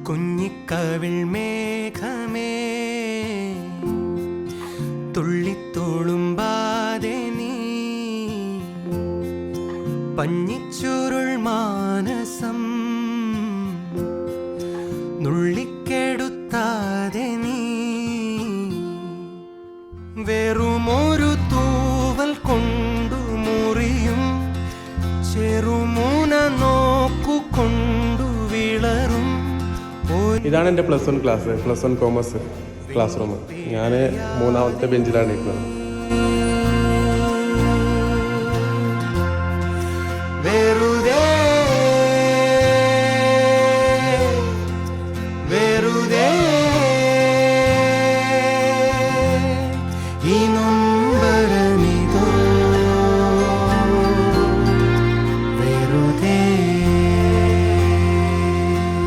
കുഞ്ഞിക്കവിൾ മേഘമേ തുള്ളിത്തോളുമ്പാതെ നീ പഞ്ഞിച്ചുരുൾ മാനസം നുള്ളിക്കെടുത്താതെ നീ വെറുമൊരു തൂവൽ കൊണ്ടു മുറിയും ചെറുമൂന നോക്കുകൊണ്ടു വിളറും. ഇതാണ് എൻ്റെ +1 ക്ലാസ്, +1 കോമേഴ്സ് ക്ലാസ് റൂം. ഞാൻ 3ാമത്തെ ബെഞ്ചിലാണ് ഇരിക്കുന്നത്.